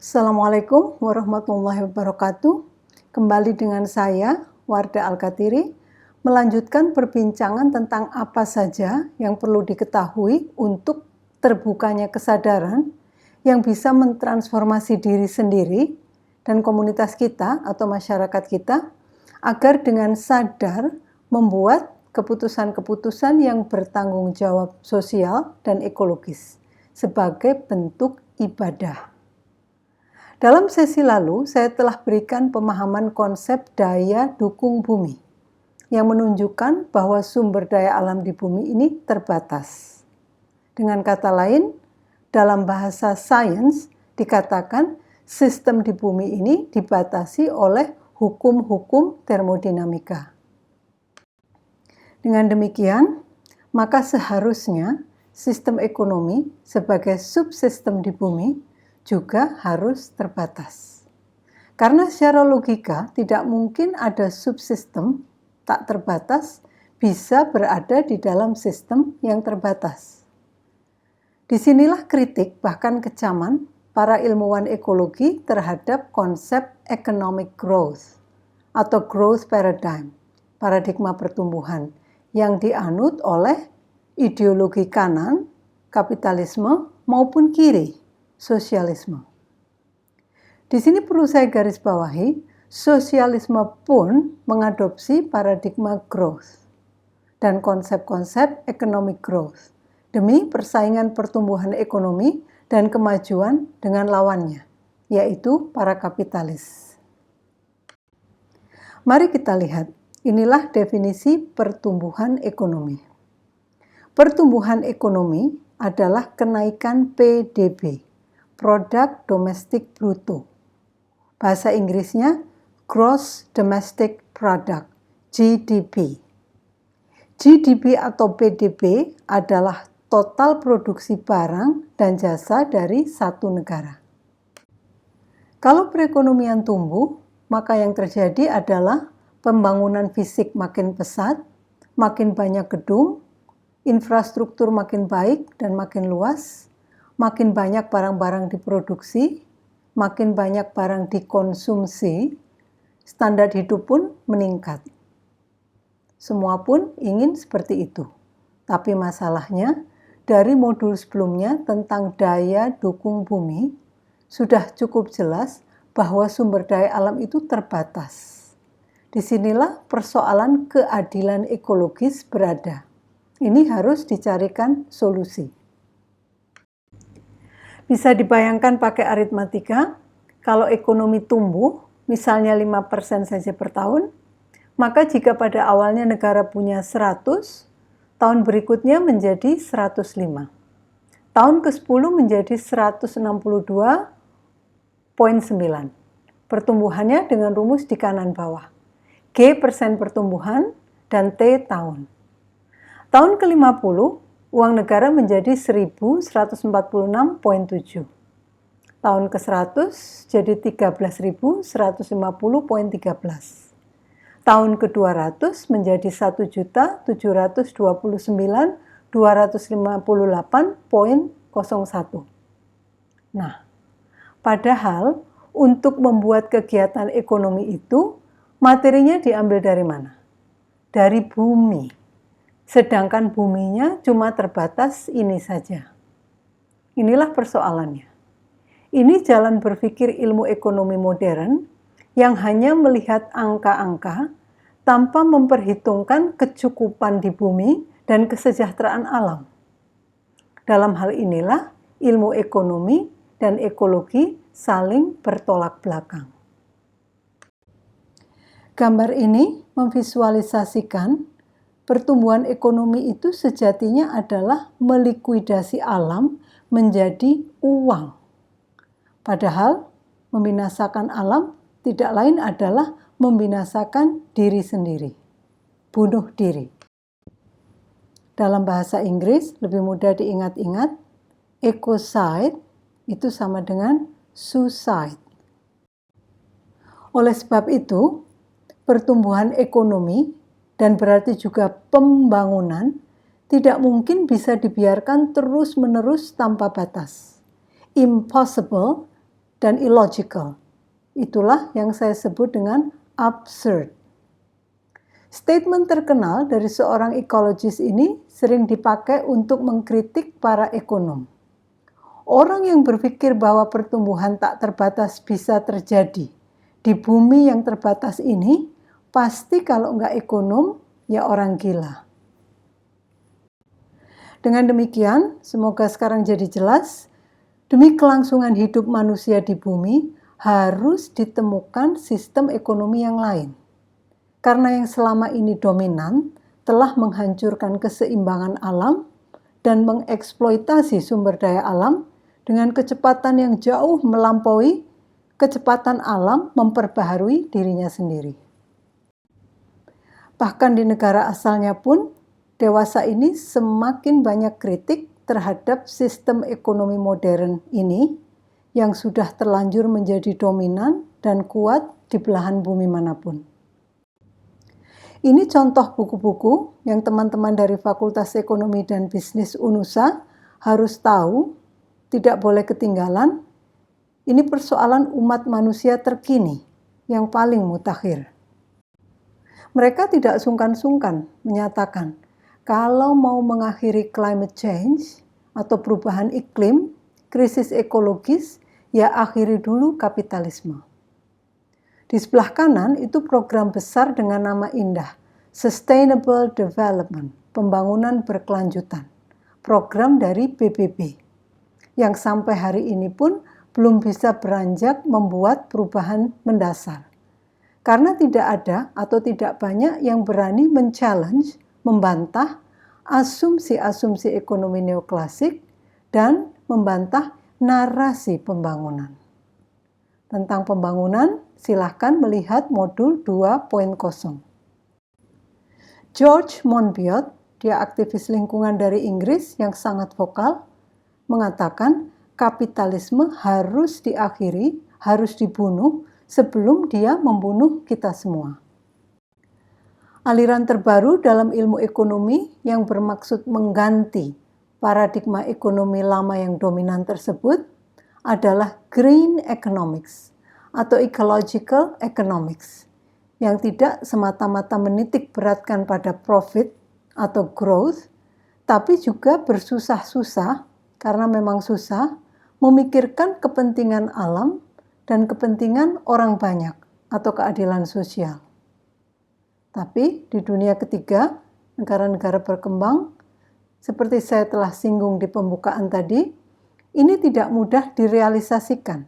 Assalamualaikum warahmatullahi wabarakatuh. Kembali dengan saya, Wardah Al-Katiri, melanjutkan perbincangan tentang apa saja yang perlu diketahui untuk terbukanya kesadaran yang bisa mentransformasi diri sendiri dan komunitas kita atau masyarakat kita agar dengan sadar membuat keputusan-keputusan yang bertanggung jawab sosial dan ekologis sebagai bentuk ibadah. Dalam sesi lalu, saya telah berikan pemahaman konsep daya dukung bumi yang menunjukkan bahwa sumber daya alam di bumi ini terbatas. Dengan kata lain, dalam bahasa sains dikatakan sistem di bumi ini dibatasi oleh hukum-hukum termodinamika. Dengan demikian, maka seharusnya sistem ekonomi sebagai subsistem di bumi juga harus terbatas. Karena secara logika tidak mungkin ada subsistem tak terbatas bisa berada di dalam sistem yang terbatas. Disinilah kritik bahkan kecaman para ilmuwan ekologi terhadap konsep economic growth atau growth paradigm, paradigma pertumbuhan yang dianut oleh ideologi kanan, kapitalisme maupun kiri, sosialisme. Di sini perlu saya garis bawahi, sosialisme pun mengadopsi paradigma growth dan konsep-konsep economic growth demi persaingan pertumbuhan ekonomi dan kemajuan dengan lawannya, yaitu para kapitalis. Mari kita lihat, inilah definisi pertumbuhan ekonomi. Pertumbuhan ekonomi adalah kenaikan PDB, Product Domestic Bruto. Bahasa Inggrisnya Gross Domestic Product, GDP. GDP atau PDB adalah total produksi barang dan jasa dari satu negara. Kalau perekonomian tumbuh, maka yang terjadi adalah pembangunan fisik makin pesat, makin banyak gedung, infrastruktur makin baik dan makin luas, makin banyak barang-barang diproduksi, makin banyak barang dikonsumsi, standar hidup pun meningkat. Semua pun ingin seperti itu. Tapi masalahnya, dari modul sebelumnya tentang daya dukung bumi, sudah cukup jelas bahwa sumber daya alam itu terbatas. Disinilah persoalan keadilan ekologis berada. Ini harus dicarikan solusi. Bisa dibayangkan pakai aritmatika, kalau ekonomi tumbuh, misalnya 5% saja per tahun, maka jika pada awalnya negara punya 100, tahun berikutnya menjadi 105. Tahun ke-10 menjadi 162,9. Pertumbuhannya dengan rumus di kanan bawah. G persen pertumbuhan dan T tahun. Tahun ke-50, uang negara menjadi 1.146,7. Tahun ke-100 jadi 13.150,13. Tahun ke-200 menjadi 1.729.258,01. Nah, padahal untuk membuat kegiatan ekonomi itu, materinya diambil dari mana? Dari bumi. Sedangkan buminya cuma terbatas ini saja. Inilah persoalannya. Ini jalan berpikir ilmu ekonomi modern yang hanya melihat angka-angka tanpa memperhitungkan kecukupan di bumi dan kesejahteraan alam. Dalam hal inilah ilmu ekonomi dan ekologi saling bertolak belakang. Gambar ini memvisualisasikan pertumbuhan ekonomi itu sejatinya adalah melikuidasi alam menjadi uang. Padahal membinasakan alam tidak lain adalah membinasakan diri sendiri. Bunuh diri. Dalam bahasa Inggris lebih mudah diingat-ingat, ecocide itu sama dengan suicide. Oleh sebab itu, pertumbuhan ekonomi dan berarti juga pembangunan tidak mungkin bisa dibiarkan terus-menerus tanpa batas. Impossible dan illogical. Itulah yang saya sebut dengan absurd. Statement terkenal dari seorang ekologis ini sering dipakai untuk mengkritik para ekonom. Orang yang berpikir bahwa pertumbuhan tak terbatas bisa terjadi di bumi yang terbatas ini, pasti kalau nggak ekonom, ya orang gila. Dengan demikian, semoga sekarang jadi jelas, demi kelangsungan hidup manusia di bumi, harus ditemukan sistem ekonomi yang lain. Karena yang selama ini dominan telah menghancurkan keseimbangan alam dan mengeksploitasi sumber daya alam dengan kecepatan yang jauh melampaui kecepatan alam memperbaharui dirinya sendiri. Bahkan di negara asalnya pun, dewasa ini semakin banyak kritik terhadap sistem ekonomi modern ini yang sudah terlanjur menjadi dominan dan kuat di belahan bumi manapun. Ini contoh buku-buku yang teman-teman dari Fakultas Ekonomi dan Bisnis UNUSA harus tahu, tidak boleh ketinggalan. Ini persoalan umat manusia terkini yang paling mutakhir. Mereka tidak sungkan-sungkan menyatakan, kalau mau mengakhiri climate change atau perubahan iklim, krisis ekologis, ya akhiri dulu kapitalisme. Di sebelah kanan itu program besar dengan nama indah, Sustainable Development, pembangunan berkelanjutan, program dari PBB, yang sampai hari ini pun belum bisa beranjak membuat perubahan mendasar. Karena tidak ada atau tidak banyak yang berani men-challenge, membantah asumsi-asumsi ekonomi neoklasik dan membantah narasi pembangunan. Tentang pembangunan, silahkan melihat modul 2.0. George Monbiot, dia aktivis lingkungan dari Inggris yang sangat vokal, mengatakan kapitalisme harus diakhiri, harus dibunuh sebelum dia membunuh kita semua. Aliran terbaru dalam ilmu ekonomi yang bermaksud mengganti paradigma ekonomi lama yang dominan tersebut adalah green economics atau ecological economics yang tidak semata-mata menitik beratkan pada profit atau growth, tapi juga bersusah-susah karena memang susah memikirkan kepentingan alam dan kepentingan orang banyak atau keadilan sosial. Tapi di dunia ketiga, negara-negara berkembang, seperti saya telah singgung di pembukaan tadi, ini tidak mudah direalisasikan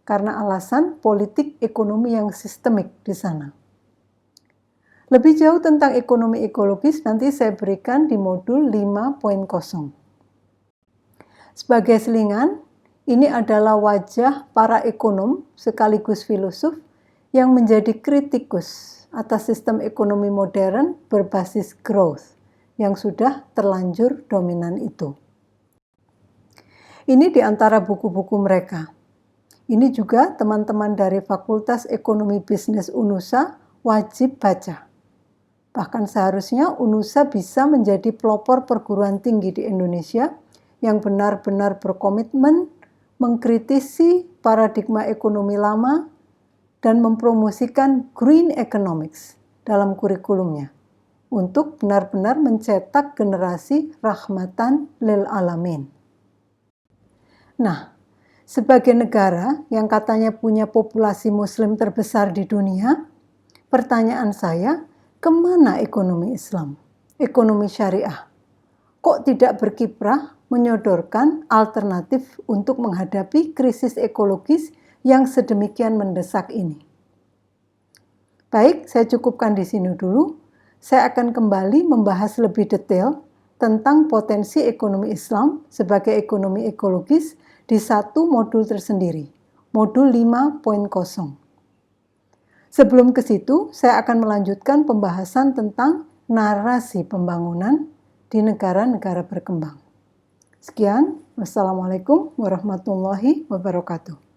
karena alasan politik ekonomi yang sistemik di sana. Lebih jauh tentang ekonomi ekologis nanti saya berikan di modul 5.0. Sebagai selingan, ini adalah wajah para ekonom sekaligus filosof yang menjadi kritikus atas sistem ekonomi modern berbasis growth yang sudah terlanjur dominan itu. Ini di antara buku-buku mereka. Ini juga teman-teman dari Fakultas Ekonomi Bisnis UNUSA wajib baca. Bahkan seharusnya UNUSA bisa menjadi pelopor perguruan tinggi di Indonesia yang benar-benar berkomitmen mengkritisi paradigma ekonomi lama dan mempromosikan green economics dalam kurikulumnya untuk benar-benar mencetak generasi rahmatan lil alamin. Nah, sebagai negara yang katanya punya populasi muslim terbesar di dunia, pertanyaan saya, kemana ekonomi Islam, ekonomi syariah? Kok tidak berkiprah menyodorkan alternatif untuk menghadapi krisis ekologis yang sedemikian mendesak ini? Baik, saya cukupkan di sini dulu. Saya akan kembali membahas lebih detail tentang potensi ekonomi Islam sebagai ekonomi ekologis di satu modul tersendiri, modul 5.0. Sebelum ke situ, saya akan melanjutkan pembahasan tentang narasi pembangunan di negara-negara berkembang. Sekian, wassalamualaikum warahmatullahi wabarakatuh.